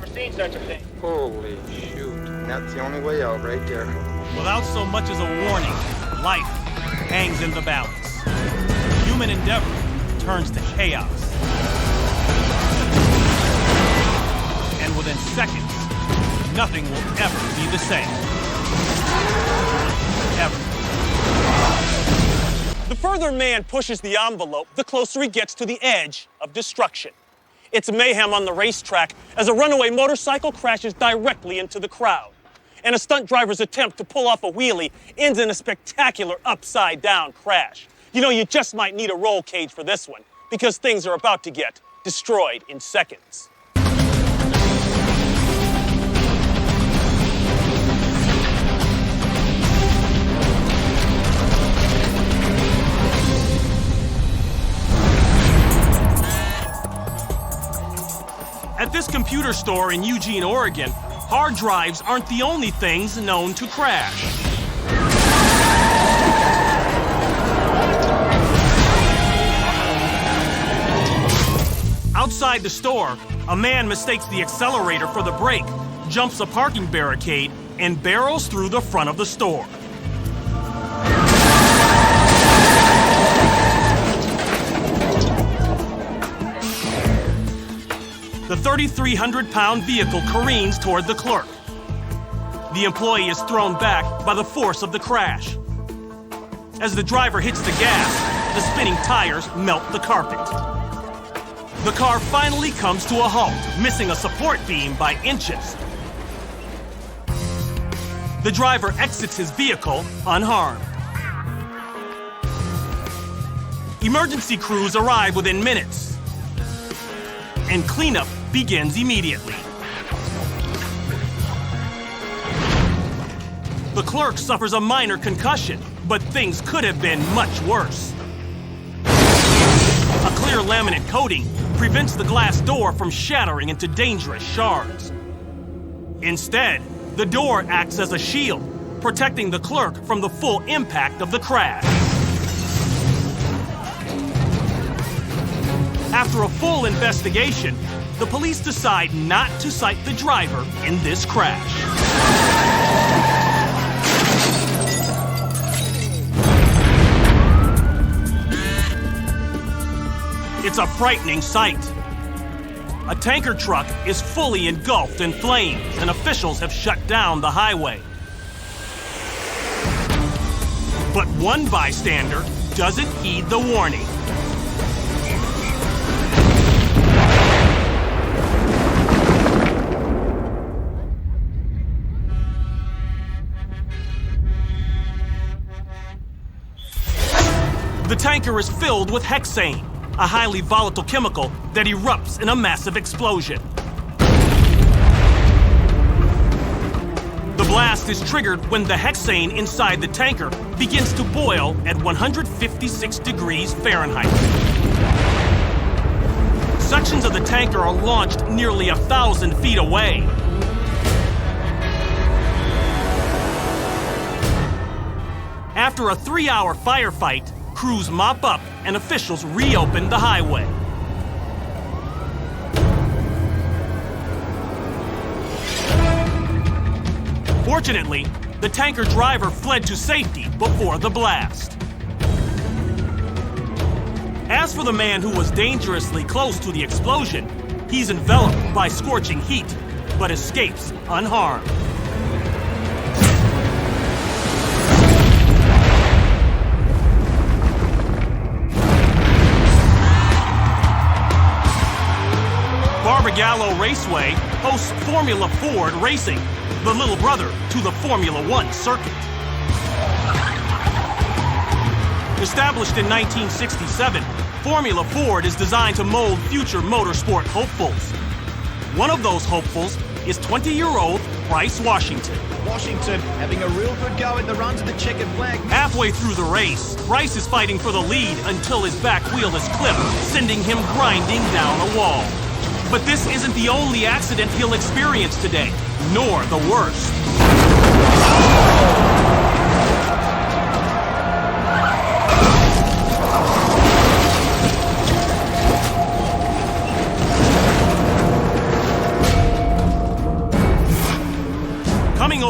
seen such a thing. Holy shoot. That's the only way out right there. Without so much as a warning, life hangs in the balance. Human endeavor turns to chaos. And within seconds, nothing will ever be the same. Ever. The further man pushes the envelope, the closer he gets to the edge of destruction. It's mayhem on the racetrack as a runaway motorcycle crashes directly into the crowd. And a stunt driver's attempt to pull off a wheelie ends in a spectacular upside-down crash. You know, you just might need a roll cage for this one, because things are about to get destroyed in seconds. At this computer store in Eugene, Oregon, hard drives aren't the only things known to crash. Outside the store, a man mistakes the accelerator for the brake, jumps a parking barricade, and barrels through the front of the store. The 3,300-pound vehicle careens toward the clerk. The employee is thrown back by the force of the crash. As the driver hits the gas, the spinning tires melt the carpet. The car finally comes to a halt, missing a support beam by inches. The driver exits his vehicle unharmed. Emergency crews arrive within minutes, and cleanup begins immediately. The clerk suffers a minor concussion, but things could have been much worse. A clear laminate coating prevents the glass door from shattering into dangerous shards. Instead, the door acts as a shield, protecting the clerk from the full impact of the crash. After a full investigation, the police decide not to cite the driver in this crash. It's a frightening sight. A tanker truck is fully engulfed in flames, and officials have shut down the highway. But one bystander doesn't heed the warning. The tanker is filled with hexane, a highly volatile chemical that erupts in a massive explosion. The blast is triggered when the hexane inside the tanker begins to boil at 156 degrees Fahrenheit. Sections of the tanker are launched nearly 1,000 feet away. After a 3-hour firefight, crews mop up and officials reopen the highway. Fortunately, the tanker driver fled to safety before the blast. As for the man who was dangerously close to the explosion, he's enveloped by scorching heat, but escapes unharmed. Barbagallo Raceway hosts Formula Ford racing, the little brother to the Formula One circuit. Established in 1967, Formula Ford is designed to mold future motorsport hopefuls. One of those hopefuls is 20-year-old Bryce Washington. Washington having a real good go at the run to the checkered flag. Halfway through the race, Bryce is fighting for the lead until his back wheel is clipped, sending him grinding down a wall. But this isn't the only accident he'll experience today, nor the worst.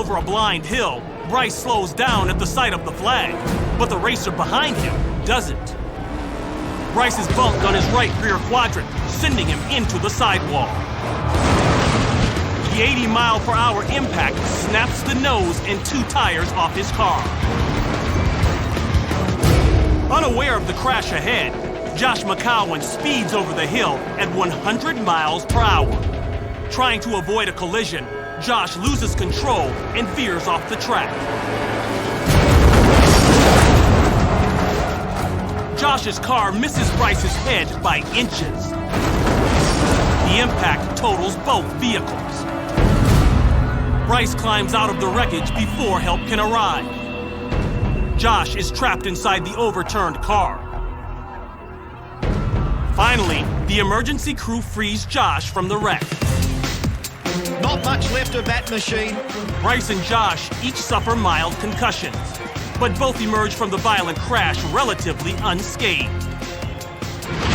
over a blind hill, Bryce slows down at the sight of the flag, but the racer behind him doesn't. Bryce is bumped on his right rear quadrant, sending him into the sidewall. The 80-mile-per-hour impact snaps the nose and 2 tires off his car. Unaware of the crash ahead, Josh McCowan speeds over the hill at 100 miles per hour. Trying to avoid a collision, Josh loses control and veers off the track. Josh's car misses Bryce's head by inches. The impact totals both vehicles. Bryce climbs out of the wreckage before help can arrive. Josh is trapped inside the overturned car. Finally, the emergency crew frees Josh from the wreck. Not much left of that machine. Bryce and Josh each suffer mild concussions, but both emerge from the violent crash relatively unscathed.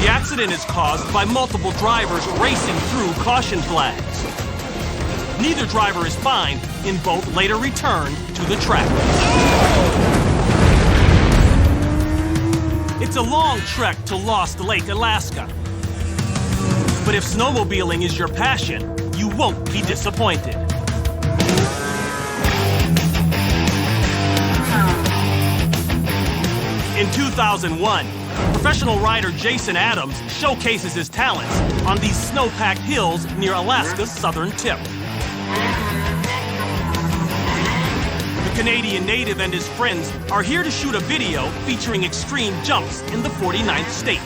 The accident is caused by multiple drivers racing through caution flags. Neither driver is fined, and both later returned to the track. It's a long trek to Lost Lake, Alaska. But if snowmobiling is your passion, you won't be disappointed. In 2001, professional rider Jason Adams showcases his talents on these snow-packed hills near Alaska's southern tip. The Canadian native and his friends are here to shoot a video featuring extreme jumps in the 49th state.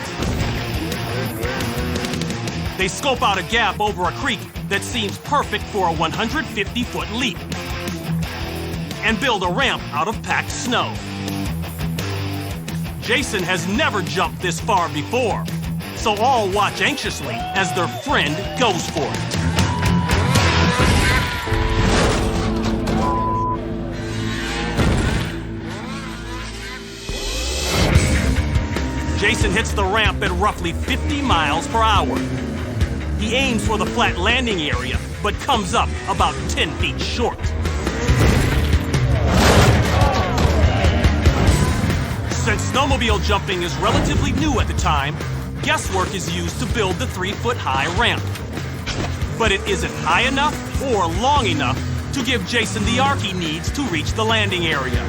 They scope out a gap over a creek that seems perfect for a 150-foot leap and build a ramp out of packed snow. Jason has never jumped this far before, so all watch anxiously as their friend goes for it. Jason hits the ramp at roughly 50 miles per hour. He aims for the flat landing area, but comes up about 10 feet short. Since snowmobile jumping is relatively new at the time, guesswork is used to build the 3-foot-high ramp. But it isn't high enough or long enough to give Jason the arc he needs to reach the landing area.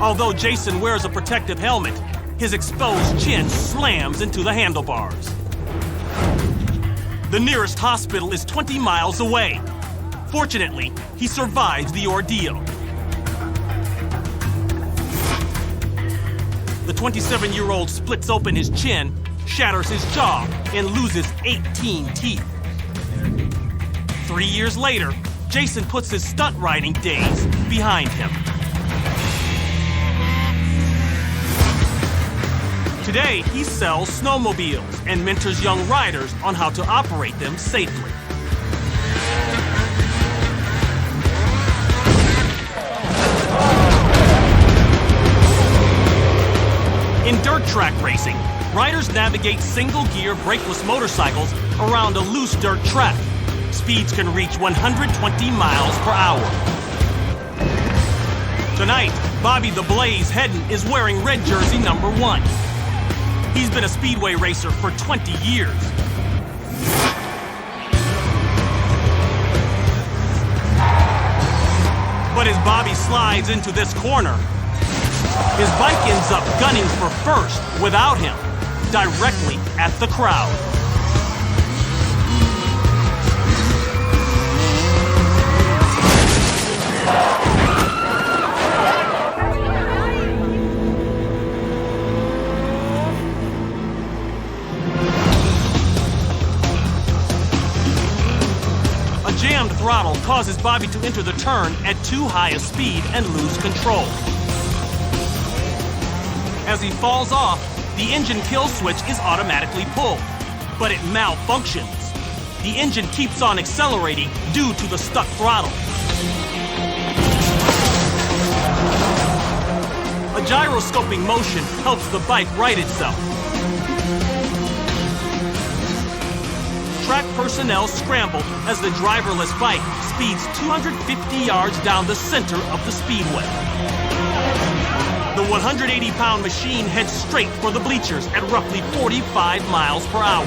Although Jason wears a protective helmet, his exposed chin slams into the handlebars. The nearest hospital is 20 miles away. Fortunately, he survives the ordeal. The 27-year-old splits open his chin, shatters his jaw, and loses 18 teeth. 3 years later, Jason puts his stunt riding days behind him. Today, he sells snowmobiles and mentors young riders on how to operate them safely. In dirt track racing, riders navigate single-gear brakeless motorcycles around a loose dirt track. Speeds can reach 120 miles per hour. Tonight, Bobby the Blaze Hedden is wearing red jersey number 1. He's been a speedway racer for 20 years. But as Bobby slides into this corner, his bike ends up gunning for first without him, directly at the crowd. Jammed throttle causes Bobby to enter the turn at too high a speed and lose control. As he falls off, the engine kill switch is automatically pulled, but it malfunctions. The engine keeps on accelerating due to the stuck throttle. A gyroscoping motion helps the bike right itself. track personnel scramble as the driverless bike speeds 250 yards down the center of the speedway. The 180-pound machine heads straight for the bleachers at roughly 45 miles per hour.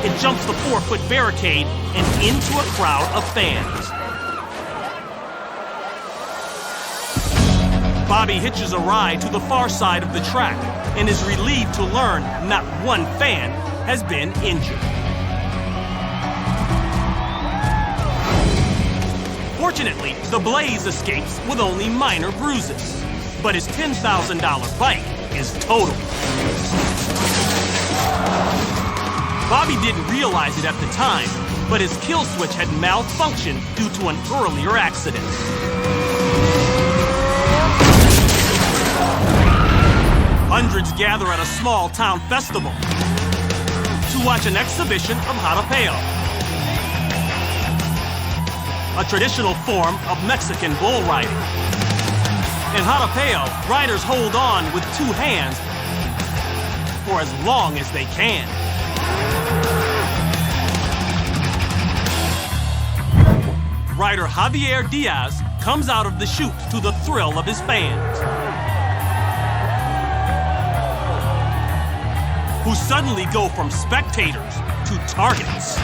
It jumps the 4-foot barricade and into a crowd of fans. Bobby hitches a ride to the far side of the track and is relieved to learn not one fan has been injured. Fortunately, the Blaze escapes with only minor bruises, but his $10,000 bike is totaled. Bobby didn't realize it at the time, but his kill switch had malfunctioned due to an earlier accident. Hundreds gather at a small town festival to watch an exhibition of jarapeo, a traditional form of Mexican bull riding. In jarapeo, riders hold on with two hands for as long as they can. Rider Javier Diaz comes out of the chute to the thrill of his fans, who suddenly go from spectators to targets.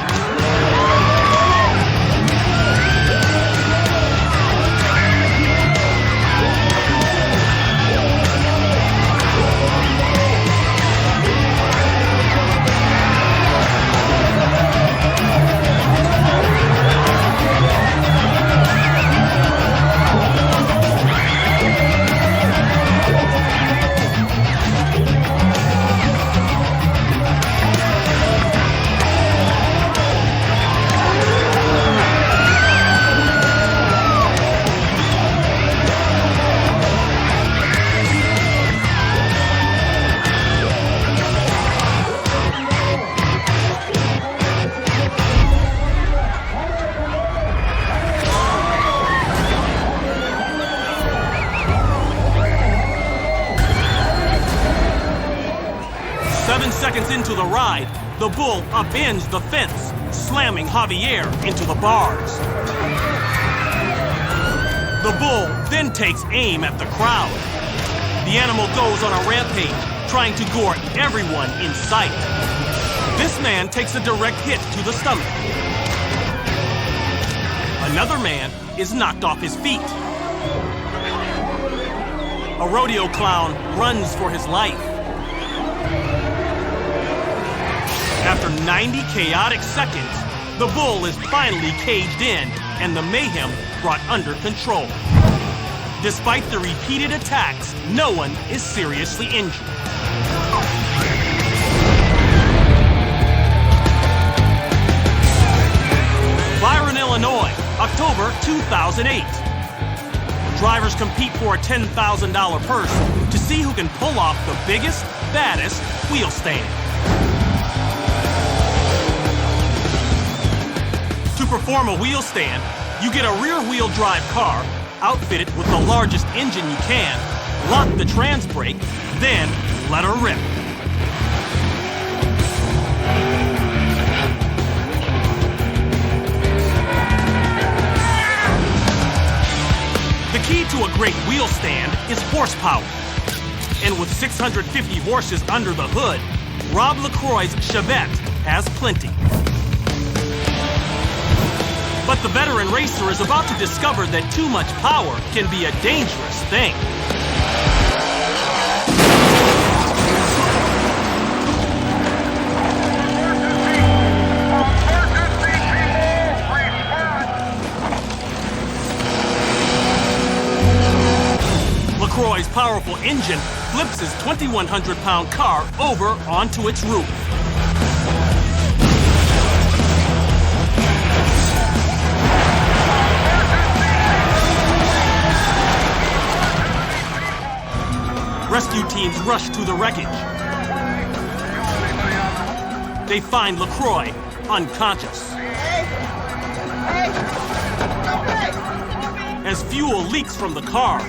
Seconds into the ride, the bull upends the fence, slamming Javier into the bars. The bull then takes aim at the crowd. The animal goes on a rampage, trying to gore everyone in sight. This man takes a direct hit to the stomach. Another man is knocked off his feet. A rodeo clown runs for his life. After 90 chaotic seconds, the bull is finally caged in and the mayhem brought under control. Despite the repeated attacks, no one is seriously injured. Byron, Illinois, October 2008. Drivers compete for a $10,000 purse to see who can pull off the biggest, baddest wheel stand. To perform a wheel stand, you get a rear-wheel drive car, outfit it with the largest engine you can, lock the trans brake, then let her rip. The key to a great wheel stand is horsepower. And with 650 horses under the hood, Rob LaCroix's Chevette has plenty. But the veteran racer is about to discover that too much power can be a dangerous thing. LaCroix's powerful engine flips his 2,100-pound car over onto its roof. Rescue teams rush to the wreckage. They find LaCroix unconscious. As fuel leaks from the car,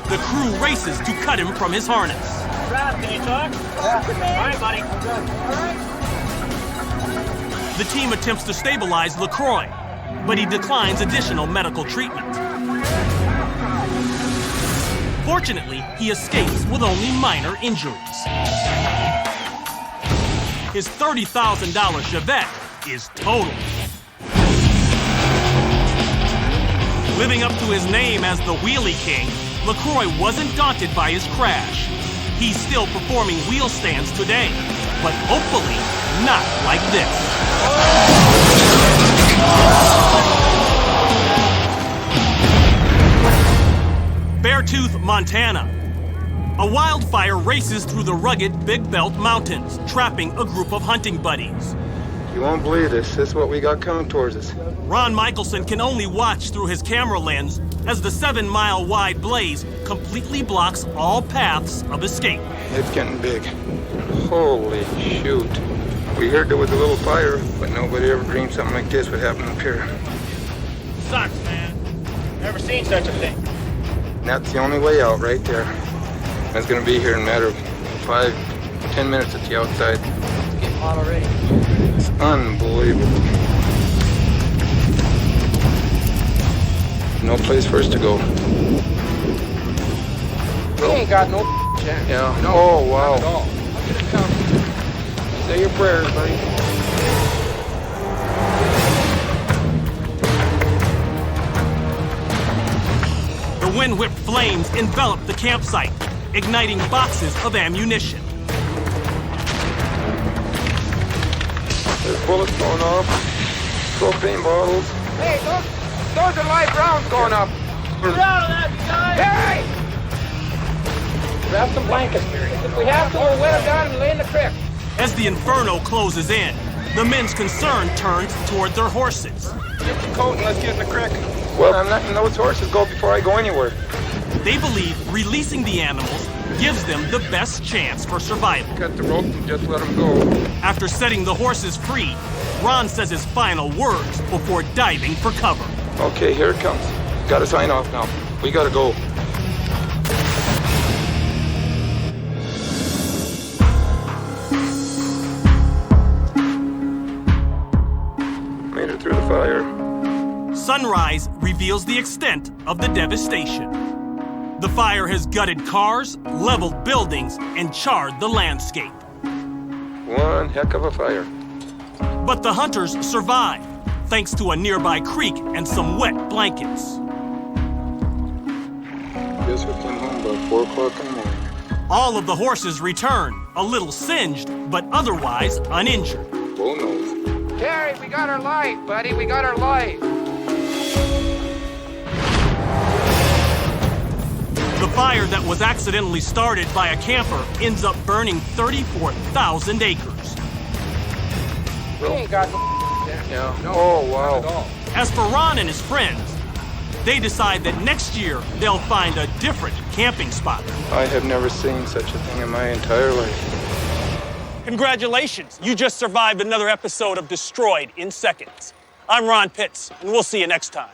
the crew races to cut him from his harness. Ron, can you talk? Yeah. All right, buddy. The team attempts to stabilize LaCroix, but he declines additional medical treatment. Fortunately, he escapes with only minor injuries. His $30,000 Chevette is totaled. Living up to his name as the Wheelie King, LaCroix wasn't daunted by his crash. He's still performing wheel stands today, but hopefully not like this. Beartooth, Montana. A wildfire races through the rugged Big Belt Mountains, trapping a group of hunting buddies. You won't believe this. This is what we got coming towards us. Ron Michelson can only watch through his camera lens as the 7-mile-wide blaze completely blocks all paths of escape. It's getting big. Holy shoot. We heard there was a little fire, but nobody ever dreamed something like this would happen up here. Sucks, man. Never seen such a thing. And that's the only way out right there. It's gonna be here in a matter of 5-10 minutes at the outside. It's getting hot already. It's unbelievable. No place for us to go. We ain't got no chance. Yeah. No, Oh, wow. not at all. I'll get it down. Say your prayers, buddy. The wind-whipped flames envelop the campsite, igniting boxes of ammunition. There's bullets going off. Propane bottles. Hey, those are live rounds going up. Get out of that, guys! Hey! Grab some blankets. If we have to, we'll wet them down and lay in the creek. As the inferno closes in, the men's concern turns toward their horses. Get your coat and let's get in the creek. Well, I'm letting those horses go before I go anywhere. They believe releasing the animals gives them the best chance for survival. Cut the rope and just let them go. After setting the horses free, Ron says his final words before diving for cover. Okay, here it comes. Gotta sign off now. We gotta go. Made it through the fire. Sunrise reveals the extent of the devastation. The fire has gutted cars, leveled buildings, and charred the landscape. One heck of a fire. But the hunters survive, thanks to a nearby creek and some wet blankets. Guess we came home about 4 o'clock in the morning. All of the horses return, a little singed, but otherwise uninjured. Bull knows. Terry, we got our light, buddy. We got our light. The fire that was accidentally started by a camper ends up burning 34,000 acres. We ain't got no chance. Yeah. No, Oh, not wow. at all. As for Ron and his friends, they decide that next year they'll find a different camping spot. I have never seen such a thing in my entire life. Congratulations, you just survived another episode of Destroyed in Seconds. I'm Ron Pitts, and we'll see you next time.